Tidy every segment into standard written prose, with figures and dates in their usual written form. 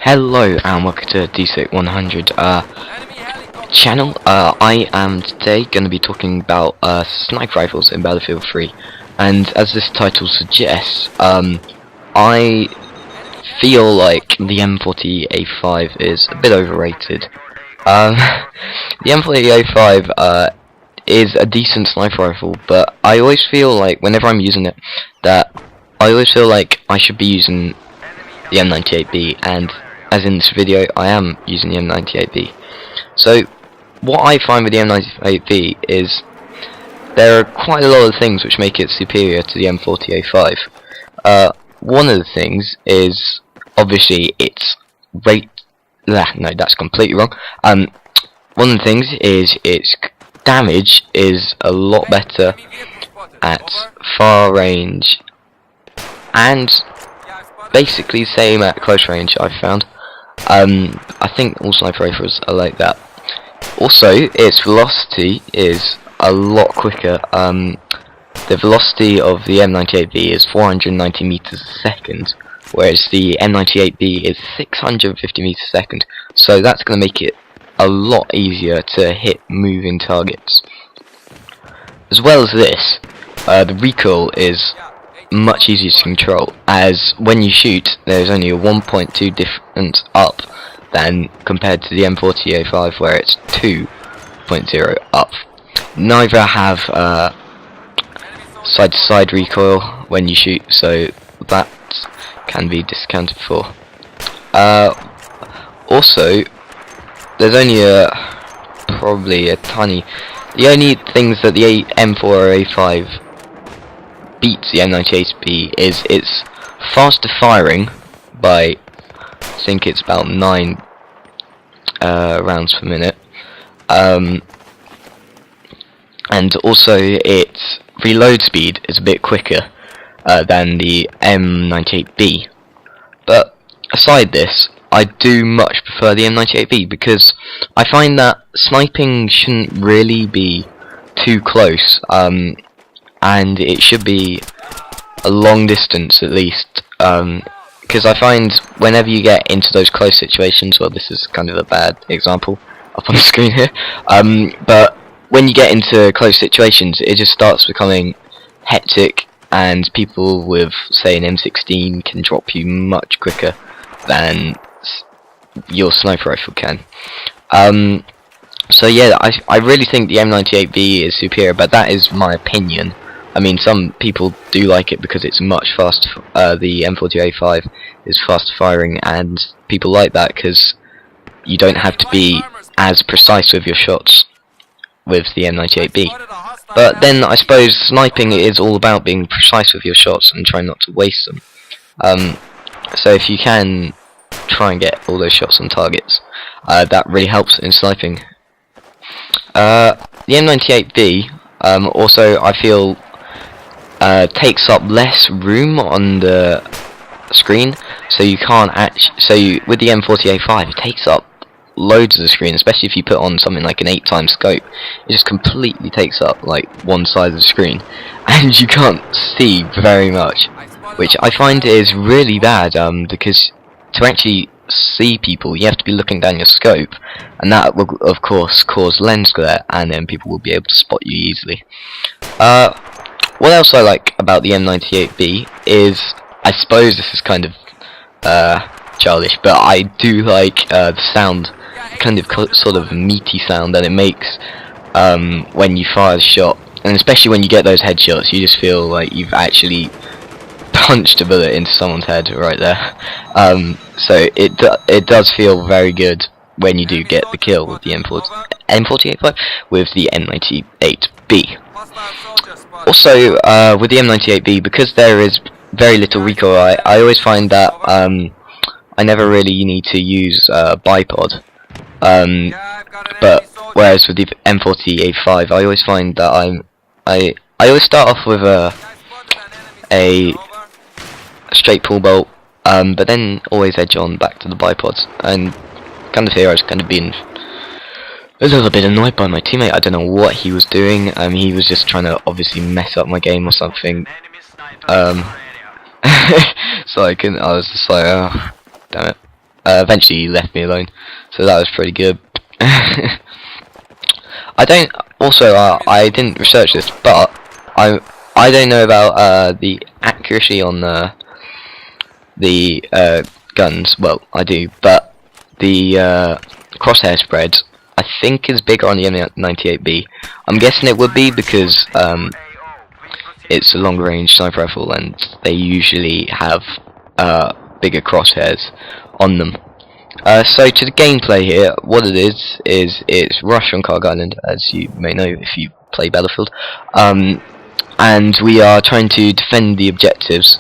Hello and welcome to D6 100 channel. I am today going to be talking about sniper rifles in Battlefield 3, and as this title suggests, I feel like the M40A5 is a bit overrated. The M40A5 is a decent sniper rifle, but I always feel like whenever I'm using it, that I always feel like I should be using the M98B, and as in this video I am using the M98B. So what I find with the M98B is there are quite a lot of things which make it superior to the M40A5. One of the things is obviously its rate. No, that's completely wrong. One of the things is its damage is a lot better at far range, and basically the same at close range, I've found. I think all sniper rifles are like that. Also, its velocity is a lot quicker. The velocity of the M98B is 490 meters a second, whereas the M98B is 650 meters a second. So that's going to make it a lot easier to hit moving targets. As well as this, the recoil is much easier to control, as when you shoot there's only a 1.2 difference up than compared to the M40A5 where it's 2.0 up. Neither have side to side recoil when you shoot, so that can be discounted for. Also, there's only probably a tiny, the only things that the M40A5 beats the M98B is its faster firing by, I think it's about 9 rounds per minute, and also its reload speed is a bit quicker than the M98B. But aside this, I do much prefer the M98B because I find that sniping shouldn't really be too close, and it should be a long distance at least, because I find whenever you get into those close situations, well, this is kind of a bad example up on the screen here, but when you get into close situations it just starts becoming hectic, and people with, say, an M16 can drop you much quicker than your sniper rifle can. So yeah, I really think the M98B is superior, but that is my opinion. I mean, some people do like it because it's much faster. The M40A5 is fast firing, and people like that because you don't have to be as precise with your shots with the M98B. But then I suppose sniping is all about being precise with your shots and trying not to waste them. So if you can try and get all those shots on targets, that really helps in sniping. The M98B also, I feel, takes up less room on the screen, so you can't with the M40A5 it takes up loads of the screen, especially if you put on something like an 8x scope. It just completely takes up like one side of the screen and you can't see very much, which I find is really bad, because to actually see people you have to be looking down your scope, and that will of course cause lens glare, and then people will be able to spot you easily. What else I like about the M98B is, I suppose this is kind of childish, but I do like the sound, kind of sort of meaty sound that it makes when you fire the shot, and especially when you get those headshots, you just feel like you've actually punched a bullet into someone's head right there. So it does feel very good when you do get the kill with the M40A5 with the M98B. Also, with the M98B, because there is very little recoil, I always find that I never really need to use bipod. But whereas with the M40A5, I always find that I always start off with a straight pull bolt, but then always edge on back to the bipods. And kind of here I was kind of being a little bit annoyed by my teammate. I don't know what he was doing. He was just trying to obviously mess up my game or something. So I was just like, oh, damn it. Eventually he left me alone, so that was pretty good. I didn't research this, but I don't know about the accuracy on the guns. Well, I do, but the crosshair spread I think is bigger on the M98B. I'm guessing it would be because it's a longer range sniper rifle and they usually have bigger crosshairs on them. So to the gameplay here, what it is it's Rush on Carg Island, as you may know if you play Battlefield, and we are trying to defend the objectives.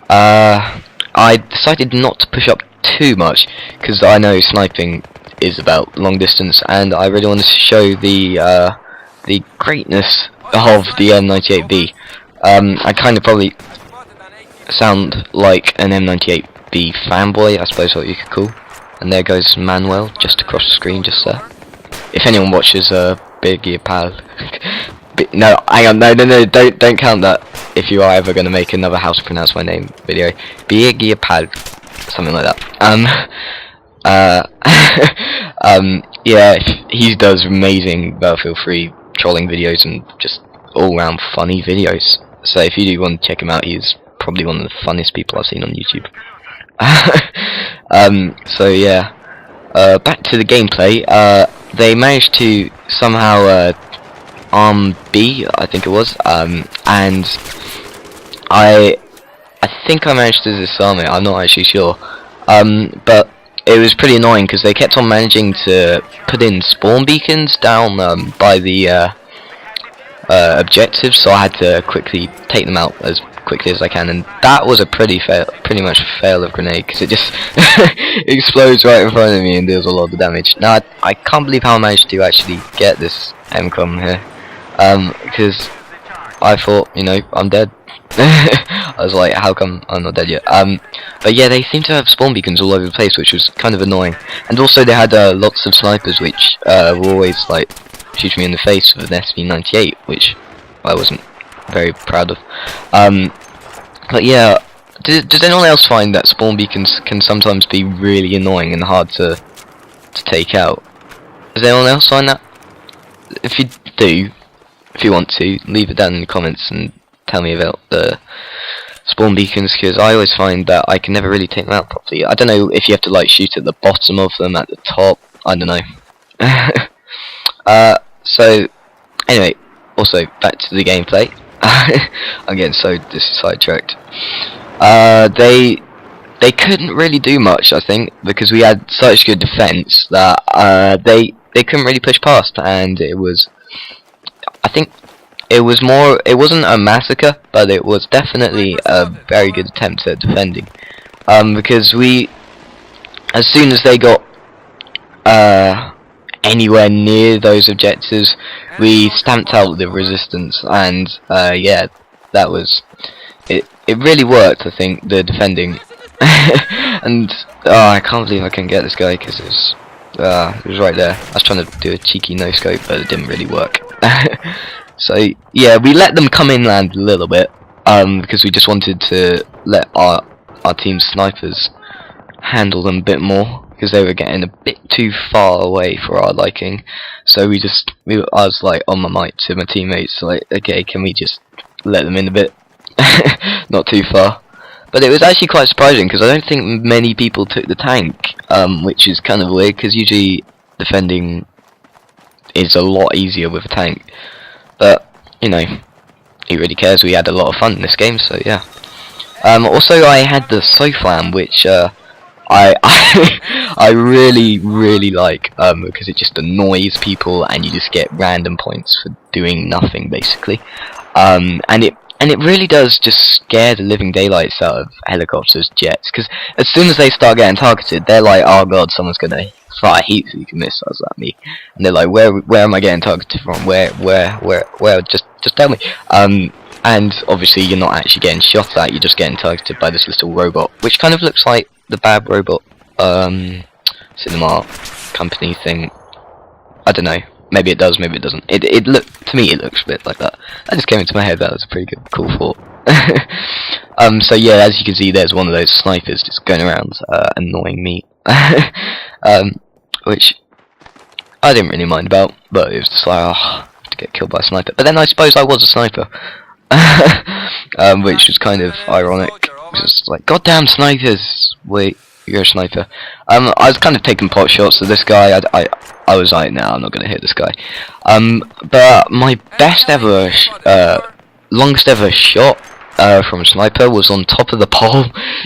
I decided not to push up too much because I know sniping is about long distance, and I really wanted to show the greatness of the M98B. I kind of probably sound like an M98B fanboy, I suppose what you could call. And there goes Manuel, just across the screen, just there. If anyone watches Big Gear Pal, no, hang on, no, don't count that. If you are ever going to make another How to Pronounce My Name video, Big Gear Pal, something like that. Yeah, he does amazing Battlefield 3 trolling videos and just all-round funny videos. So if you do want to check him out, he's probably one of the funniest people I've seen on YouTube. So yeah, back to the gameplay. They managed to somehow arm B, I think it was, and I think I managed to disarm it. I'm not actually sure, but it was pretty annoying because they kept on managing to put in spawn beacons down by the objectives, so I had to quickly take them out as quickly as I can, and that was a pretty much fail of grenade because it just explodes right in front of me and deals a lot of damage. Now I can't believe how I managed to actually get this MCOM here, because I thought, you know, I'm dead. I was like, how come I'm not dead yet? But yeah, they seem to have spawn beacons all over the place, which was kind of annoying. And also they had lots of snipers which were always like shooting me in the face with an SV98, which I wasn't very proud of. But yeah, does anyone else find that spawn beacons can sometimes be really annoying and hard to take out? Does anyone else find that? If you do, if you want to, leave it down in the comments and tell me about the spawn beacons, because I always find that I can never really take them out properly. I don't know if you have to like shoot at the bottom of them, at the top, I don't know. So anyway, also back to the gameplay. I'm getting so sidetracked. They couldn't really do much, I think, because we had such good defense that they couldn't really push past, and it was, I think it wasn't a massacre, but it was definitely a very good attempt at defending, because as soon as they got anywhere near those objectives, we stamped out the resistance, and yeah, that was it. It really worked, I think, the defending. And I can't believe I couldn't get this guy because it was right there. I was trying to do a cheeky no scope, but it didn't really work. So yeah, we let them come inland a little bit, because we just wanted to let our team's snipers handle them a bit more, because they were getting a bit too far away for our liking. So I was like on my mic to my teammates, like, okay, can we just let them in a bit, not too far. But it was actually quite surprising because I don't think many people took the tank, which is kind of weird because usually defending is a lot easier with a tank. But you know, who really cares? We had a lot of fun in this game, so yeah. Also, I had the SOFLAM, which I really like, because it just annoys people and you just get random points for doing nothing basically, and it really does just scare the living daylights out of helicopters, jets, because as soon as they start getting targeted, they're like, oh god, someone's gonna fire heaps of missiles at me, and they're like, where am I getting targeted from? Where? Just tell me. And obviously you're not actually getting shot at, you're just getting targeted by this little robot, which kind of looks like the bad robot cinema company thing. I don't know. Maybe it does, maybe it doesn't. It to me it looks a bit like that. That just came into my head. That was a pretty cool thought. So yeah, as you can see, there's one of those snipers just going around annoying me which I didn't really mind about, but it was just like, oh, to get killed by a sniper. But then I suppose I was a sniper, which was kind of ironic. Just like, goddamn snipers! Wait, you're a sniper. I was kind of taking pot shots at this guy. I was like, no, I'm not gonna hit this guy. But my best ever, longest ever shot from a sniper was on top of the pole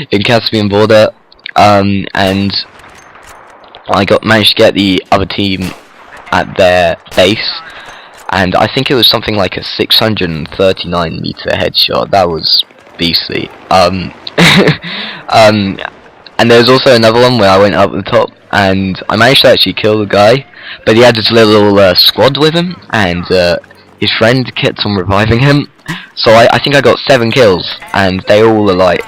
in Caspian border, and I managed to get the other team at their base, and I think it was something like a 639 meter headshot. That was beastly. And there was also another one where I went up the top and I managed to actually kill the guy, but he had this little squad with him, and his friend kept on reviving him. So I think I got 7 kills, and they were all like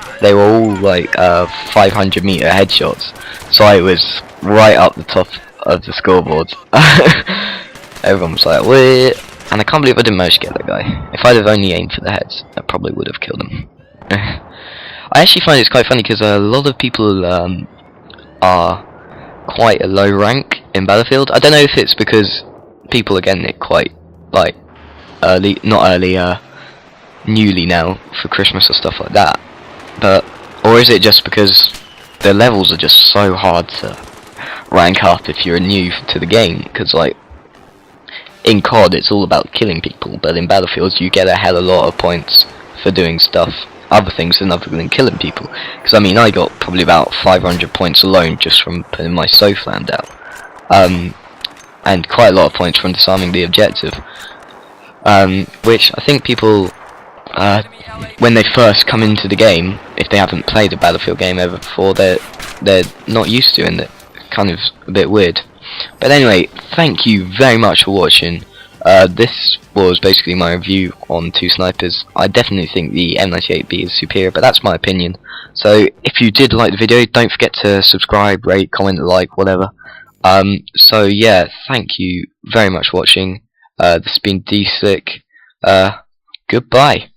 500 meter headshots. So I was right up the top of the scoreboard. Everyone was like, "Wait!" And I can't believe I didn't manage to get that guy. If I'd have only aimed for the heads, I probably would have killed him. I actually find it's quite funny because a lot of people are quite a low rank in Battlefield. I don't know if it's because people are getting it quite like early, not early, newly now for Christmas or stuff like that, or is it just because the levels are just so hard to rank up if you're new to the game? Because like in COD it's all about killing people, but in Battlefield you get a hell of a lot of points for doing other things other than killing people. Because I mean, I got probably about 500 points alone just from putting my Sofland out, and quite a lot of points from disarming the objective, which I think people, when they first come into the game, if they haven't played a Battlefield game ever before, they're not used to, and it's kind of a bit weird. But anyway, thank you very much for watching. This was basically my review on 2 snipers. I definitely think the M98B is superior, but that's my opinion. So if you did like the video, don't forget to subscribe, rate, comment, like, whatever. So yeah, thank you very much for watching. This has been D-Slick. Goodbye.